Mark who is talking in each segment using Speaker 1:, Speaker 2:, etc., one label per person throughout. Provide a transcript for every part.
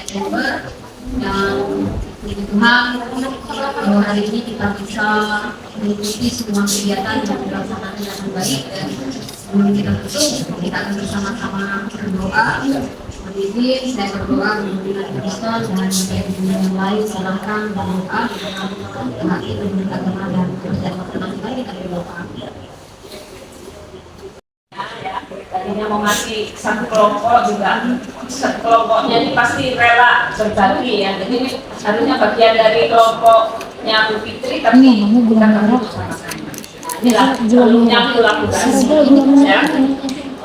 Speaker 1: Desember, dan puji Tuhan bahwa hari ini kita bisa mengikuti semua kegiatan yang dilaksanakan dengan baik. Dan sebelum kita tutup, kita akan bersama-sama berdoa. Izin saya berdoa dengan Kristen dan yang lain silahkan berdoa dengan hati dan agama dan kerjaan kita berdoa.
Speaker 2: Tadinya mau ngasih satu kelompok juga, satu kelompoknya ini pasti rela berbagi ya. Jadi ini harusnya bagian dari kelompoknya Bu Fitri, tapi kita akan bersama-sama. Inilah sebelumnya kolaborasi ya.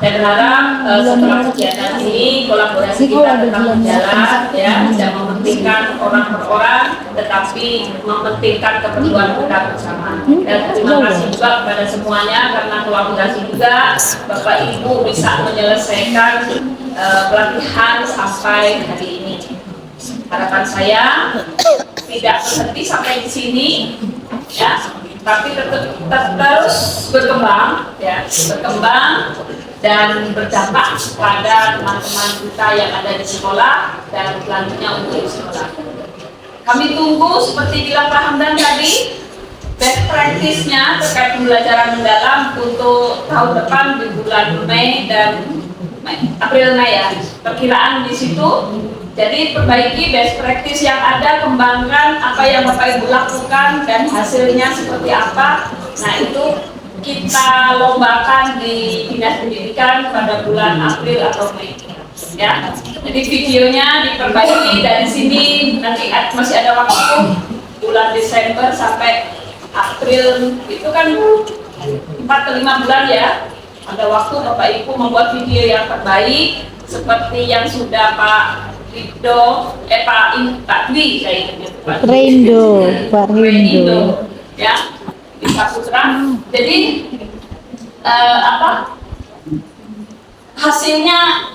Speaker 2: Saya berharap setelah kegiatan ini kolaborasi kita tetap berjalan ya, tidak mementingkan orang per orang, tetapi mementingkan keperluan kita bersama. Dan terima kasih juga kepada semuanya karena kolaborasi juga Bapak Ibu bisa menyelesaikan pelatihan sampai hari ini. Harapan saya tidak berhenti sampai di sini ya, tapi tetap terus berkembang ya, berkembang dan berdampak pada teman-teman kita yang ada di sekolah dan selanjutnya untuk sekolah. Kami tunggu seperti bilang Pak Hamdan tadi, best practice-nya terkait pembelajaran mendalam untuk tahun depan di bulan Mei dan April-Mei ya, perkiraan di situ. Jadi perbaiki best practice yang ada, kembangkan apa yang Bapak Ibu lakukan dan hasilnya seperti apa. Nah itu kita lombakan di Dinas Pendidikan pada bulan April atau Mei ya. Jadi videonya diperbaiki dari sini, nanti masih ada waktu bulan Desember sampai April, itu kan 4 ke 5 bulan ya, ada waktu Bapak Ibu membuat video yang terbaik seperti yang sudah Pak Rido, Pak Dwi saya ingat Pak Rindo ya, di Saputra. Jadi hasilnya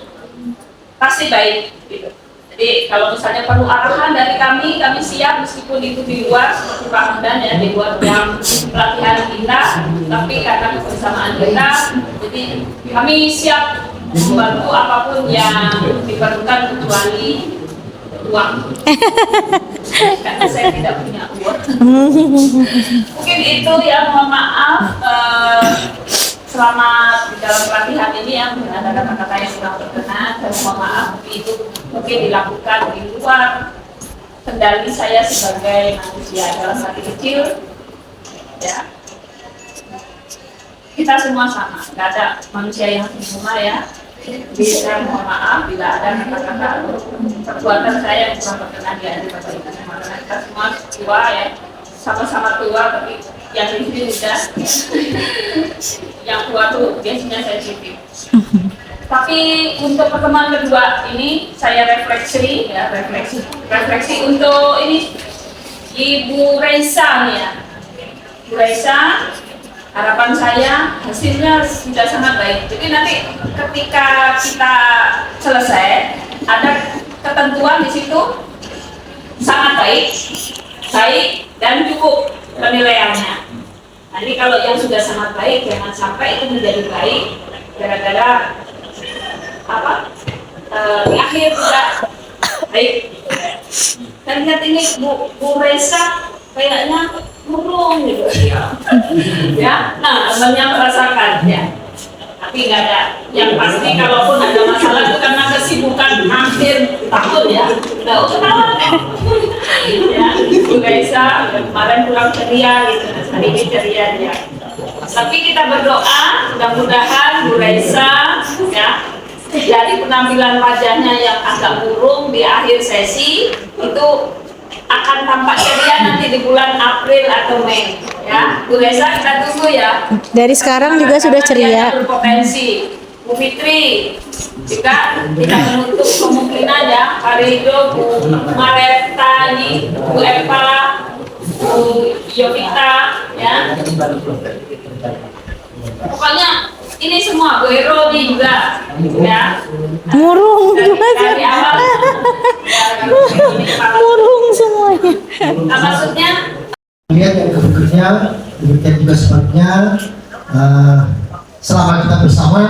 Speaker 2: pasti baik gitu. Jadi kalau misalnya perlu arahan dari kami siap meskipun itu di luar seperti Pak Hamdan ya, di luar jam pelatihan kita, tapi karena kebersamaan kita, jadi kami siap membantu apapun yang diperlukan kecuali uang. Karena saya tidak punya uang. Mungkin itu ya, mohon maaf. Selama di dalam pelatihan ini yang ada kata-kata yang kurang berkenan, saya mohon maaf, itu mungkin dilakukan di luar kendali saya sebagai manusia dalam hati kecil ya. Kita semua sama, tidak ada manusia yang sempurna ya. Jadi saya mohon maaf bila ada kata-kata perbuatan saya yang kurang berkenan di hati Bapak Ibu. Kita semua tua ya, sama-sama tua, tapi yang ini udah yang tua tuh biasanya sensitif. Tapi untuk pertemuan kedua ini saya refleksi ya, refleksi untuk ini Ibu Reisa nih ya. Bu Reisa, harapan saya hasilnya sudah sangat baik. Jadi nanti ketika kita selesai ada ketentuan di situ sangat baik dan cukup penilaiannya. Jadi kalau yang sudah sangat baik jangan sampai itu menjadi baik gara-gara di akhir tidak baik. Dan lihat ini Bu Resa kayaknya murung gitu ya. Nah temannya merasakan ya, tapi nggak ada yang pasti. Kalaupun ada masalah itu karena kesibukan akhir tahun ya. Udah kenal ya, Bu Resa kemarin pulang ceria gitu, hari ini ceria dia. Tapi kita berdoa mudah-mudahan Bu Resa ya, dari penampilan wajahnya yang agak murung di akhir sesi itu akan tampak ceria nanti di bulan April atau Mei ya. Bu Resa kita tunggu ya.
Speaker 3: Dari sekarang juga sudah ceria.
Speaker 2: Berpotensi. Bu Fitri juga tidak menutup kemungkinan ya. Pak Rido, Bu Mareta, Bu Eva, Bu Yovita ya. Pokoknya ini semua, Bu Ero juga ya.
Speaker 3: Murung
Speaker 2: dari awal
Speaker 3: murung semuanya.
Speaker 2: Nah, maksudnya
Speaker 4: lihat yang berikutnya diberikan juga sebabnya selama kita bersama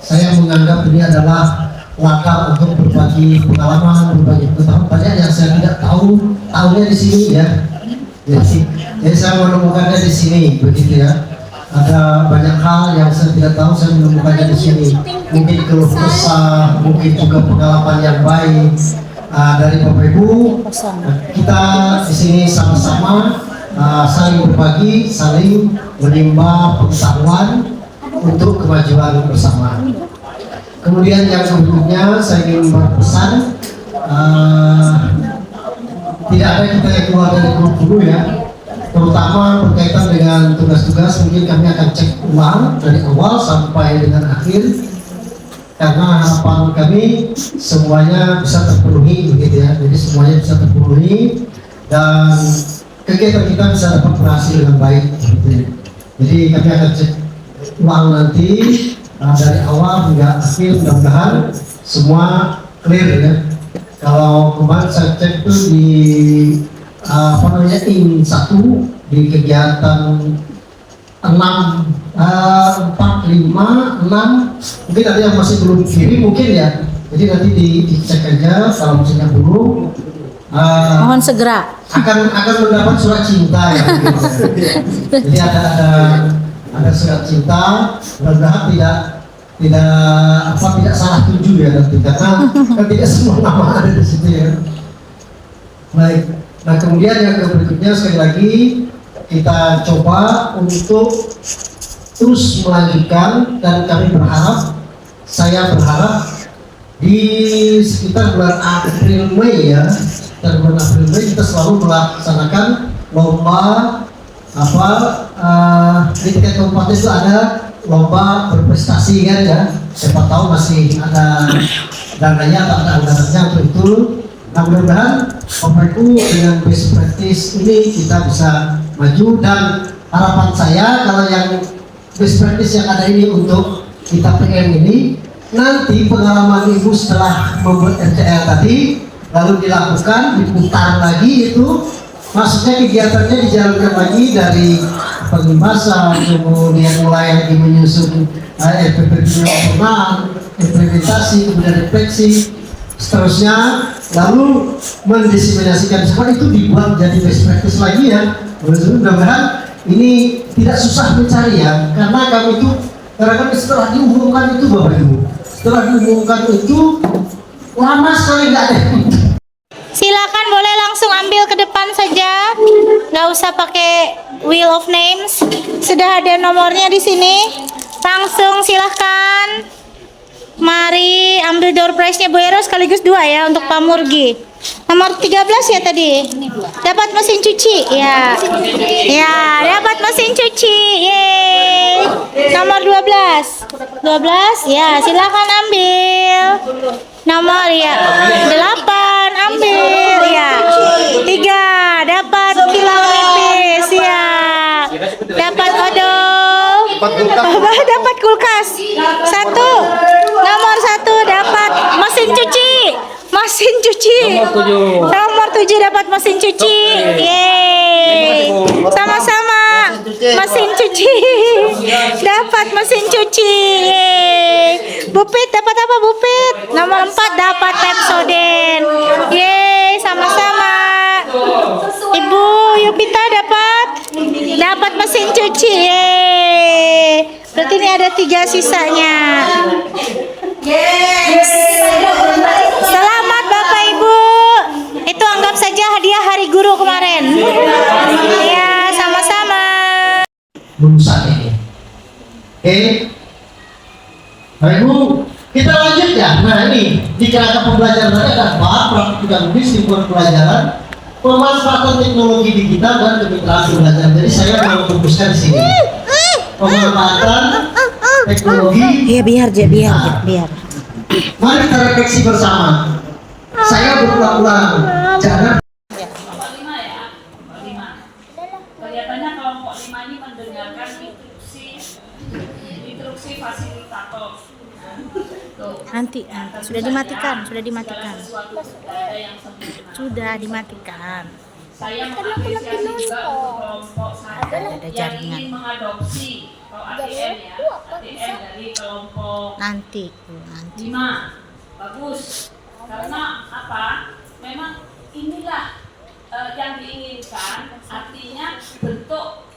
Speaker 4: saya menganggap ini adalah langkah untuk berbagi pengalaman, berbagi pengetahuan. Banyak yang saya tidak tahunya di sini ya. Jadi saya menemukannya di sini, begitu ya. Ada banyak hal yang saya tidak tahu, saya menemukannya di sini. Mungkin keluh kesah, mungkin juga pengalaman yang baik dari Bapak Ibu. Kita di sini sama-sama saling berbagi, saling menimba pengetahuan untuk kemajuan bersama. Kemudian yang berikutnya saya ingin berpesan, tidak ada kita yang keluar dari grup dulu ya, terutama berkaitan dengan tugas-tugas. Mungkin kami akan cek ulang dari awal sampai dengan akhir, karena harapan kami semuanya bisa terpenuhi begitu ya. Jadi semuanya bisa terpenuhi dan kegiatan kita bisa dapat berhasil dengan baik gitu ya. Jadi kami akan cek ulang nanti dari awal hingga akhir, mudah-mudahan semua clear ya. Kalau kemarin saya cek itu di in 1 di kegiatan 6, 4, 5, 6, mungkin ada yang masih belum kirim mungkin ya. Jadi nanti dicek aja kalau misalnya belum.
Speaker 3: Mohon segera.
Speaker 4: Akan mendapat surat cinta ya. Gitu. Jadi ada surat cinta, mudah-mudahan tidak salah tuju ya nanti, karena kan tidak semua nama ada di situ ya. Baik, nah kemudian yang berikutnya sekali lagi kita coba untuk terus melanjutkan, dan kami saya berharap di sekitar bulan April Mei ya, sekitar bulan April Mei kita selalu melaksanakan lomba di tingkat kabupaten itu ada lomba berprestasi kan ya. Siapa tahu masih ada dananya atau ada anggarannya untuk itu. Nah, mudah-mudahan Bapak Ibu dengan best practice ini kita bisa maju, dan harapan saya kalau yang best practice yang ada ini untuk kita PM ini, nanti pengalaman Ibu setelah membuat RTL tadi lalu dilakukan, diputar lagi itu, maksudnya kegiatannya dijalankan lagi dari pengemasan, kemudian mulai lagi menyusun FPP pernah implementasi, kemudian refleksi, seterusnya, lalu mendiseminasikan semua itu dibuat jadi best practice lagi ya. Mudah-mudahan ini tidak susah mencari ya, karena kami itu kadang-kadang setelah diumumkan itu Bapak Ibu, setelah diumumkan itu lama sekali nggak ada.
Speaker 3: Silakan boleh langsung ambil ke depan saja, nggak usah pakai wheel of names. Sudah ada nomornya di sini. Langsung silahkan. Mari ambil door prize-nya Bu Ero sekaligus 2 ya untuk Pak Murgi. Nomor 13 ya tadi. Dapat mesin cuci ya. Ya, dapat mesin cuci. Yeay. Nomor 12. 12 ya, silakan ambil. Nomor ya 8 ambil ya. 3 dapat kilau nipis ya. Dapat odol. Dapat kulkas. 1. Nomor 1 dapat mesin cuci. Mesin cuci. Nomor 7 dapat mesin cuci. Yeay. Sama-sama. Mesin cuci. Dapat mesin cuci. Yeay. Bupit dapat apa Bupit? Nomor 4 dapat Pepsodent. Yeay, sama-sama. Ibu Yupita dapat mesin cuci. Yeay. Berarti ini ada 3 sisanya. Selamat Bapak Ibu. Itu anggap saja hadiah Hari Guru kemarin. Ya, sama-sama.
Speaker 4: Lulusan ini. Oke. Bapak Ibu, kita lanjut ya. Nah ini di kerangka pembelajaran tadi ada praktik logis, lingkungan pelajaran, pemanfaatan teknologi digital dan kemitraan pembelajaran. Jadi saya mau fokuskan di sini. Pemanfaatan teknologi.
Speaker 3: Iya biar.
Speaker 4: Mari kita refleksi bersama. Saya berulang-ulang. Jangan.
Speaker 2: Kelompok 5 ya, kelompok 5. Kelihatannya kelompok 5 ini mendengarkan instruksi fasilitator. Tuh.
Speaker 3: Nanti sudah dimatikan.
Speaker 2: Ada
Speaker 3: dimatikan.
Speaker 2: Saya mengapresiasi juga untuk kelompok saya
Speaker 3: Ada
Speaker 2: yang
Speaker 3: jaringan.
Speaker 2: ingin mengadopsi ATM ya, ATM dari kelompok
Speaker 3: Nanti.
Speaker 2: 5. bagus. Karena apa? Memang inilah yang diinginkan, artinya bentuk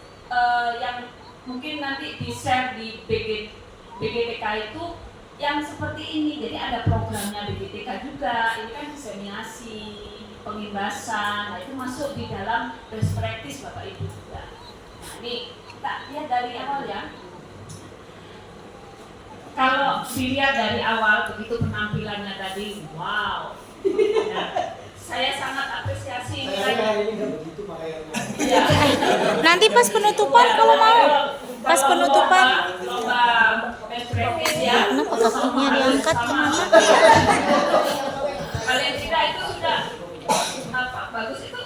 Speaker 2: yang mungkin nanti di-share di BGTK itu yang seperti ini. Jadi ada programnya BGTK juga, ini kan diseminasi, pengimbasan, nah itu masuk di dalam best practice Bapak Ibu juga. Nah ini kita lihat dari awal ya. Kalau dilihat dari awal begitu penampilannya tadi, wow. Nah, saya sangat apresiasi ini. Ya.
Speaker 3: Nanti pas penutupan kalau mau. Pas penutupan.
Speaker 2: Lomba best practice ya.
Speaker 3: Kenapa kakinya diangkat kenapa?
Speaker 2: Paling tidak itu sudah apa bagus itu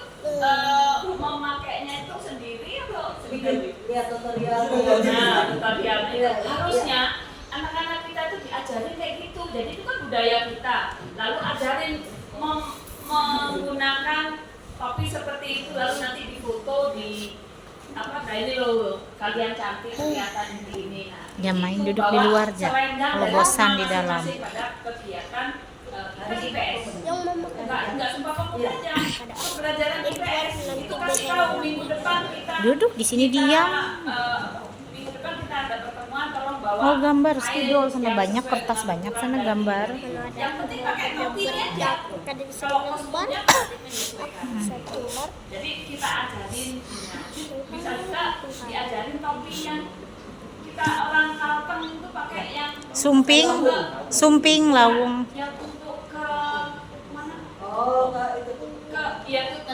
Speaker 2: memakainya itu sendiri atau sendiri?
Speaker 1: Lihat tutorial.
Speaker 2: Nah, tutorialnya itu harusnya anak-anak kita itu diajarin kayak gitu. Jadi itu kan budaya kita. Lalu ajarin menggunakan topi seperti itu, lalu nanti difoto di apa? Nah ini loh, kalian cantik kelihatan di ini. Nah,
Speaker 3: Ya main
Speaker 2: itu
Speaker 3: duduk di
Speaker 2: bawa
Speaker 3: luar aja.
Speaker 2: selendang
Speaker 3: Kalau
Speaker 2: dan
Speaker 3: bosan di
Speaker 2: masing-masing
Speaker 3: dalam.
Speaker 2: pada kegiatan IPS. Enggak sumpah kamu aja. Pembelajaran IPS itu kasih tahu minggu depan kita.
Speaker 3: Duduk di sini diam.
Speaker 2: Minggu depan kita ada pertemuan, tolong bawa.
Speaker 3: Oh gambar
Speaker 2: air
Speaker 3: spidol sana
Speaker 2: yang
Speaker 3: banyak
Speaker 2: sesuai
Speaker 3: kertas
Speaker 2: dengan
Speaker 3: banyak
Speaker 2: ukuran
Speaker 3: sana
Speaker 2: dari
Speaker 3: gambar.
Speaker 2: ini. Yang penting pakai topinya aja. Kalau kostumnya menyesuaikan. Jadi kita ajarin, bisa juga diajarin topinya. Kita orang Kalteng itu pakai yang
Speaker 3: Sumping lawung.
Speaker 2: yang untuk ke mana?
Speaker 1: Oh, itu.
Speaker 2: Ke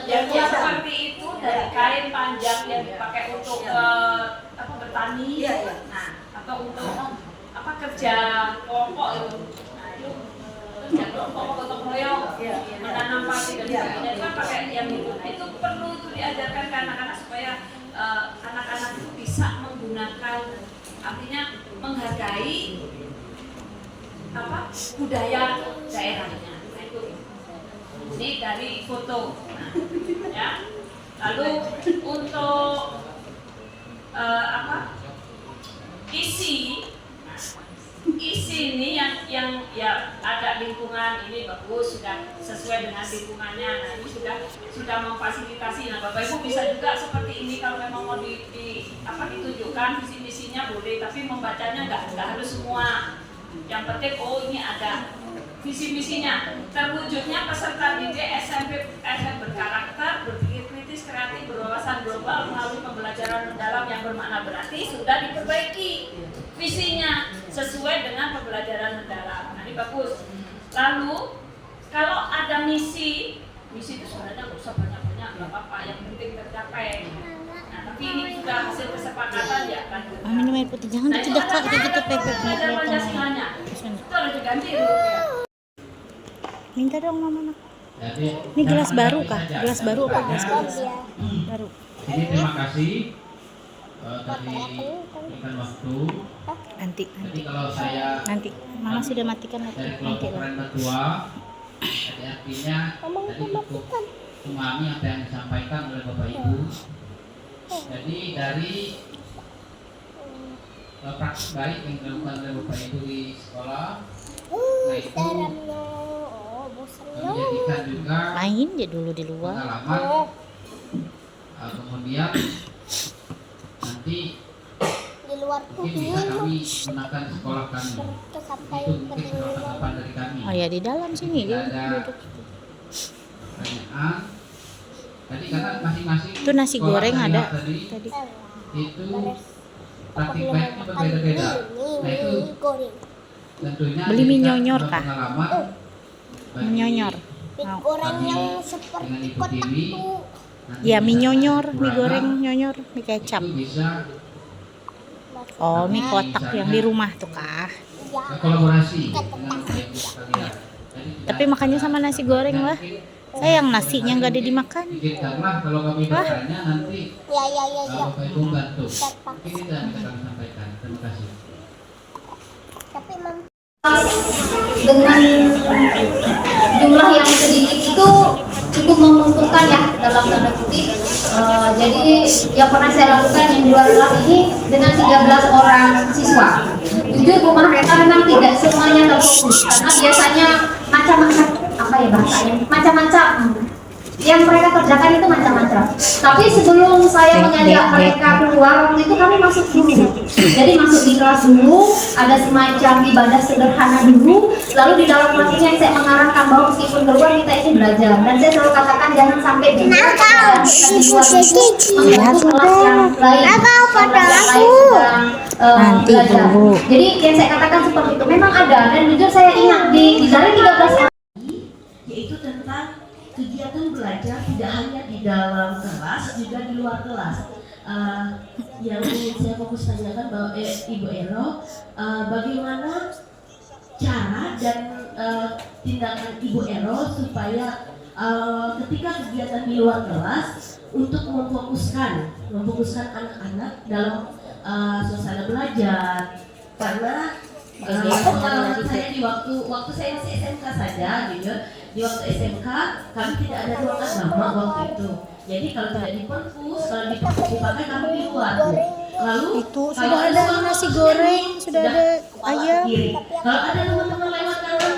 Speaker 2: yang seperti itu dari kain panjang yang dipakai untuk apa bertani.
Speaker 1: Iya, iya.
Speaker 2: Nah, atau untuk apa kerja kelompok itu. Nah, itu kerja kelompok gotong royong, menanam padi dan sebagainya itu kan pakai yang itu. Nah, itu perlu itu diajarkan ke anak-anak supaya anak-anak itu bisa menggunakan, artinya menghargai apa budaya daerahnya. Nah, itu ini dari foto. Nah, ya. Lalu untuk apa? Isi ini yang ya ada lingkungan ini bagus, sudah sesuai dengan lingkungannya. Nah ini sudah memfasilitasi. Nah Bapak Ibu bisa juga seperti ini kalau memang mau ditunjukkan visi misinya boleh, tapi membacanya nggak harus semua. Yang penting ini ada visi misinya. Terwujudnya peserta didik SMP berkarakter, berpikir kritis, kreatif, berwawasan global melalui pembelajaran mendalam yang bermakna, berarti sudah diperbaiki visinya sesuai dengan pembelajaran mendalam. Nah ini bagus. Lalu kalau ada misi itu sebenarnya nggak usah banyak-banyak, nggak apa-apa, yang penting tercapai. Nah tapi ini sudah hasil kesepakatan ya kan.
Speaker 3: Minum air putih jangan dicedekat kayak gitu pepek.
Speaker 2: Belajar Pancasilanya. Itu harus diganti dulu ya.
Speaker 3: Minta dong mama. Ini gelas baru kah? Gelas baru apa gelas bekas? Baru.
Speaker 5: Jadi terima kasih tadi berikan waktu.
Speaker 3: Nanti.
Speaker 5: Jadi kalau saya
Speaker 3: Nanti. Mama sudah matikan
Speaker 5: dari
Speaker 3: nanti
Speaker 5: kelompok
Speaker 3: lah.
Speaker 5: keren kedua, jadi artinya tadi cukup memahami apa yang disampaikan oleh Bapak Ibu. Jadi dari praktik baik yang dilakukan oleh Bapak Ibu di sekolah, nah itu menjadikan juga
Speaker 3: Main dia dulu di luar.
Speaker 5: pengalaman. Kemudian nanti
Speaker 6: Di luar tuh
Speaker 5: mungkin bisa kami gunakan di sekolah kami.
Speaker 6: terus sampai
Speaker 5: Itu mungkin harapan dari kami.
Speaker 3: Oh ya di dalam sini dia
Speaker 5: Ada
Speaker 3: duduk.
Speaker 5: pertanyaan tadi karena masing-masing
Speaker 3: Itu nasi
Speaker 5: sekolah
Speaker 3: goreng
Speaker 5: saya
Speaker 3: ada
Speaker 5: tadi
Speaker 3: tadi.
Speaker 5: itu praktik baiknya berbeda-beda. Nah itu
Speaker 6: goreng.
Speaker 5: tentunya
Speaker 3: Beli mie
Speaker 5: jadikan
Speaker 3: nyonyor,
Speaker 5: sebuah
Speaker 3: Kak.
Speaker 5: pengalaman bagi
Speaker 3: Menyonyor.
Speaker 6: Mie
Speaker 3: Mau.
Speaker 6: goreng
Speaker 5: kami
Speaker 6: yang
Speaker 5: dengan
Speaker 6: seperti
Speaker 5: Ibu
Speaker 6: kotak
Speaker 5: Tiwi
Speaker 6: tuh.
Speaker 5: nanti
Speaker 3: Ya mie
Speaker 5: bisa
Speaker 3: nyonyor, mie
Speaker 5: kekurangan,
Speaker 3: goreng nyonyor, mie kecap.
Speaker 5: itu bisa
Speaker 3: Oh mie kotak yang di rumah tuh kah?
Speaker 6: Ya,
Speaker 5: kolaborasi dengan ibu sekalian. Jadi
Speaker 3: Tapi makannya sama nasi goreng lah. Sayang nasinya nggak ada dimakan.
Speaker 5: pikirkanlah kalau kami bertanya nanti
Speaker 6: ya.
Speaker 5: Bapak Ibu bantu. Mungkin itu yang bisa kami sampaikan. Terima kasih.
Speaker 6: Tapi
Speaker 1: Dengan jumlah yang sedikit itu cukup menguntungkan ya dalam tanda kutip. Jadi yang pernah saya lakukan yang 2 kelas ini dengan 13 orang siswa itu jujur rumah mereka memang tidak semuanya terfokus karena biasanya macam-macam apa ya bahasanya macam-macam yang mereka kerjakan itu macam-macam. Tapi sebelum saya mengajak mereka keluar waktu itu kami masuk dulu. Jadi masuk di kelas dulu, ada semacam ibadah sederhana dulu. Lalu di dalam kelas ini yang saya mengarahkan bahwa meskipun keluar kita ini belajar. Dan saya selalu katakan jangan sampai di luar itu mengganggu kelas yang lain.
Speaker 3: Nanti
Speaker 1: Belajar.
Speaker 3: dulu.
Speaker 1: Jadi yang saya katakan seperti itu memang ada dan jujur saya ingat di dari 13
Speaker 7: yaitu tentang kegiatan belajar tidak hanya di dalam kelas, juga di luar kelas. Yang ingin saya fokus tanyakan bahwa Ibu Ero, bagaimana cara dan tindakan Ibu Ero supaya ketika kegiatan di luar kelas untuk memfokuskan anak-anak dalam suasana belajar, karena pengalaman saya di waktu saya masih SMK saja gitu. Di waktu SMK kami tidak ada ruang agama waktu itu. Jadi kalau tidak di perpus, kalau dipakai kami di luar. Lalu
Speaker 3: Itu
Speaker 7: kalau
Speaker 3: sudah ada
Speaker 7: suara
Speaker 3: nasi
Speaker 7: masuk
Speaker 3: goreng,
Speaker 7: kami,
Speaker 3: sudah ada ayam.
Speaker 7: kiri. Kalau ada teman-teman lewat kanan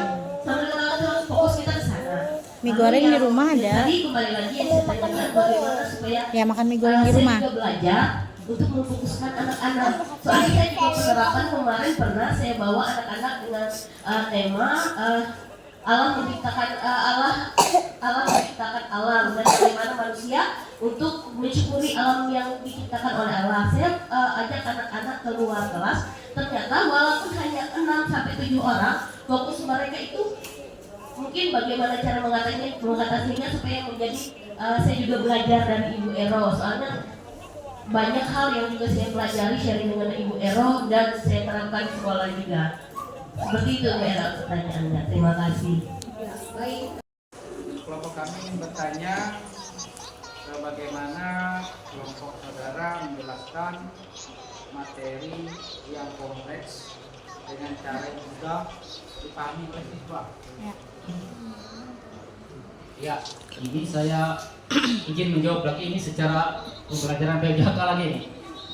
Speaker 7: sambil ketawa fokus kita ke sana.
Speaker 3: Mie
Speaker 7: Lalu
Speaker 3: goreng di
Speaker 7: yang
Speaker 3: rumah ada.
Speaker 7: Tadi kembali lagi yang saya tanyakan bagaimana supaya
Speaker 3: Ya makan mie goreng di
Speaker 7: saya
Speaker 3: rumah.
Speaker 7: juga belajar untuk memfokuskan anak-anak. Soalnya saya juga penerapan kemarin pernah saya bawa anak-anak dengan tema Allah menciptakan Allah menciptakan alam dan bagaimana manusia untuk mensyukuri alam yang diciptakan oleh Allah. Saya ajak anak-anak keluar kelas. Ternyata walaupun hanya 6 sampai 7 orang, fokus mereka itu mungkin bagaimana cara mengatasinya supaya menjadi saya juga belajar dari Ibu Ero. Soalnya banyak hal yang juga saya pelajari sharing dengan Ibu Ero dan saya terapkan di sekolah juga. Seperti itu Ibu Ero pertanyaannya. Terima kasih.
Speaker 5: Kelompok kami bertanya bagaimana kelompok saudara menjelaskan materi yang kompleks dengan cara yang mudah dipahami oleh siswa. Ya, ini saya izin menjawab lagi ini secara pembelajaran PJK lagi nih.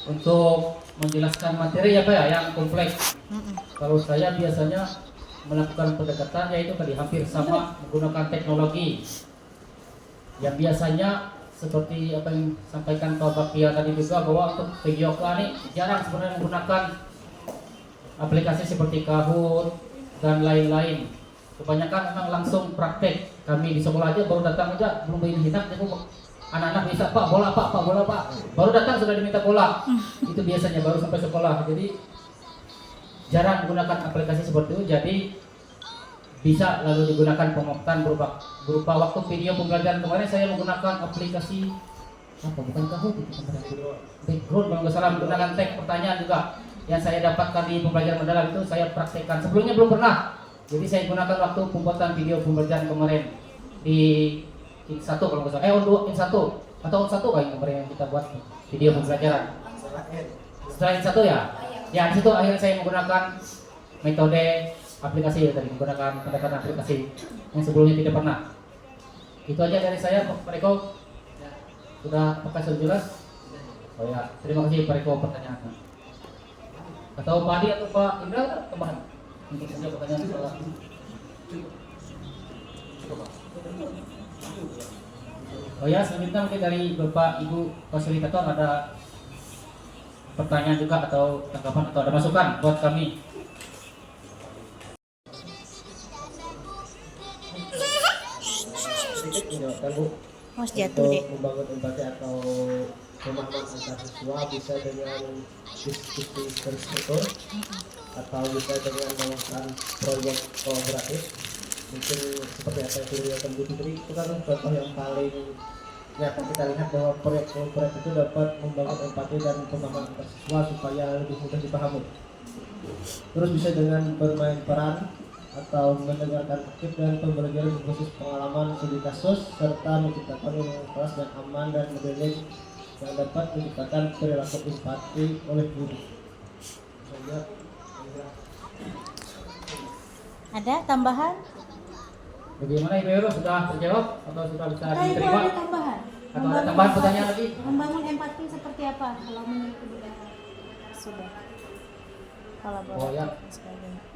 Speaker 5: Untuk menjelaskan materi apa ya yang kompleks. Kalau saya biasanya melakukan pendekatan yaitu tadi hampir sama menggunakan teknologi yang biasanya seperti apa yang disampaikan Pak Baktia tadi juga bahwa untuk PJK ini jarang sebenarnya menggunakan aplikasi seperti Kahoot dan lain-lain. Kebanyakan memang langsung praktek. Kami di sekolah aja baru datang aja belum berhinak anak-anak bisa Pak bola Pak baru datang sudah diminta bola. Itu biasanya baru sampai sekolah. Jadi jarang menggunakan aplikasi seperti itu, jadi bisa lalu digunakan penguatan berupa waktu video pembelajaran kemarin saya menggunakan aplikasi apa bukan Kahoot itu background kalau nggak salah menggunakan tag pertanyaan juga yang saya dapatkan di pembelajaran mendalam itu saya praktekkan sebelumnya belum pernah. Jadi saya gunakan waktu pembuatan video pembelajaran kemarin di In1 kalau nggak salah In1 atau In1 kayak kemarin yang kita buat video pembelajaran setelah In1 ya. Ya di situ akhirnya saya menggunakan metode aplikasi ya tadi menggunakan pendekatan aplikasi yang sebelumnya tidak pernah. Itu aja dari saya Pak Reko. Sudah apakah sudah jelas? Oh ya, terima kasih Pak Reko pertanyaannya. Atau Pak Adi atau Pak Indra tambahan untuk menjawab pertanyaan soal oh ya, selanjutnya mungkin dari Bapak Ibu fasilitator ada pertanyaan juga atau tanggapan atau ada masukan buat kami.
Speaker 4: Sedikit menjawabkan Bu.
Speaker 3: Mas jatuh deh.
Speaker 4: Untuk membangun empati atau pemahaman antar siswa bisa dengan diskusi terstruktur atau bisa dengan melakukan proyek kolaboratif. Mungkin seperti apa yang dilihatkan Bu Fitri itu kan contoh yang paling nyata kita lihat bahwa proyek kolaboratif itu dapat membangun empati dan pemahaman antar siswa supaya lebih mudah dipahami. Terus bisa dengan bermain peran atau mendengarkan aktif dan pembelajaran berbasis pengalaman studi kasus serta menciptakan lingkungan kelas yang aman dan modeling yang dapat menciptakan perilaku empati oleh guru.
Speaker 3: Ada tambahan?
Speaker 5: Bagaimana Ibu Ero sudah terjawab atau sudah bisa diterima?
Speaker 8: Ada tambahan.
Speaker 5: Atau ada tambahan pertanyaan lagi?
Speaker 8: Membangun empati seperti apa kalau menurut Ibu Ero?
Speaker 3: Sudah.
Speaker 5: Oh ya,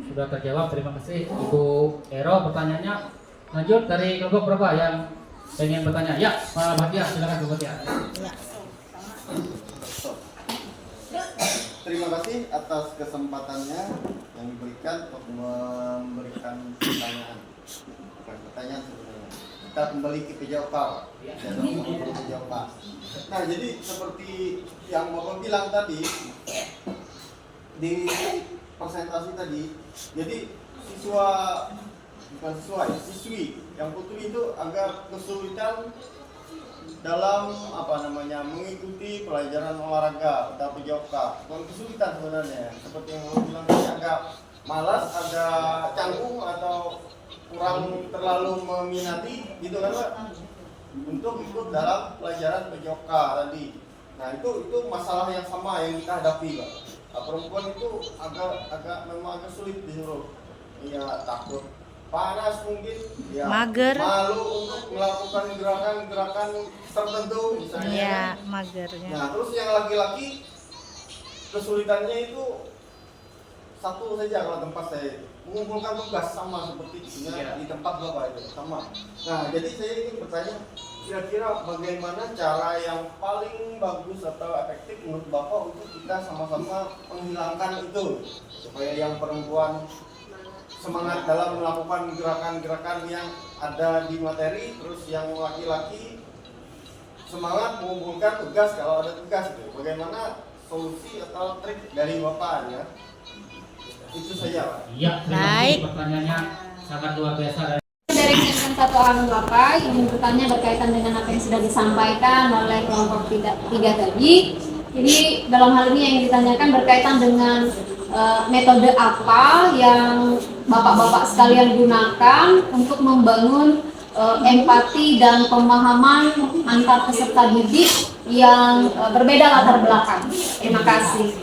Speaker 5: sudah terjawab. Terima kasih Ibu Ero. Pertanyaannya lanjut dari kelompok berapa yang pengen bertanya? Ya, Pak Batia, silakan Pak Batia.
Speaker 8: Terima kasih atas kesempatannya yang diberikan untuk memberikan pertanyaan. Bukan pertanyaan sebenarnya. Kita kembali ke PJOK. Nah, jadi seperti yang Bapak bilang tadi di presentasi tadi, jadi siswi yang putri itu agak kesulitan dalam mengikuti pelajaran olahraga atau PJOK. Bukan kesulitan sebenarnya, seperti yang Bapak bilang tadi, agak malas, agak canggung atau kurang terlalu meminati gitu kan Pak, untuk ikut dalam pelajaran PJOK tadi. Nah itu masalah yang sama yang kita hadapi Pak. Perempuan itu memang agak sulit disuruh, ya takut panas mungkin, ya
Speaker 3: Mager.
Speaker 8: malu untuk melakukan gerakan-gerakan tertentu misalnya.
Speaker 3: Iya, magernya.
Speaker 8: Nah terus yang laki-laki kesulitannya itu satu saja kalau tempat saya, mengumpulkan tugas sama seperti di tempat Bapak itu sama. Nah jadi saya ingin bertanya, kira-kira bagaimana cara yang paling bagus atau efektif menurut Bapak untuk kita sama-sama menghilangkan itu, supaya yang perempuan semangat dalam melakukan gerakan-gerakan yang ada di materi, terus yang laki-laki semangat mengumpulkan tugas kalau ada tugas itu. Bagaimana solusi atau trik dari Bapak ya? Itu saja Pak.
Speaker 5: Iya, terima kasih. Pertanyaannya sangat luar biasa.
Speaker 1: Dari segmen 1 orang Bapak ingin bertanya berkaitan dengan apa yang sudah disampaikan oleh kelompok 3 tadi. Jadi dalam hal ini yang ditanyakan berkaitan dengan metode apa yang Bapak-bapak sekalian gunakan untuk membangun empati dan pemahaman antar peserta didik yang berbeda latar belakang. Terima kasih.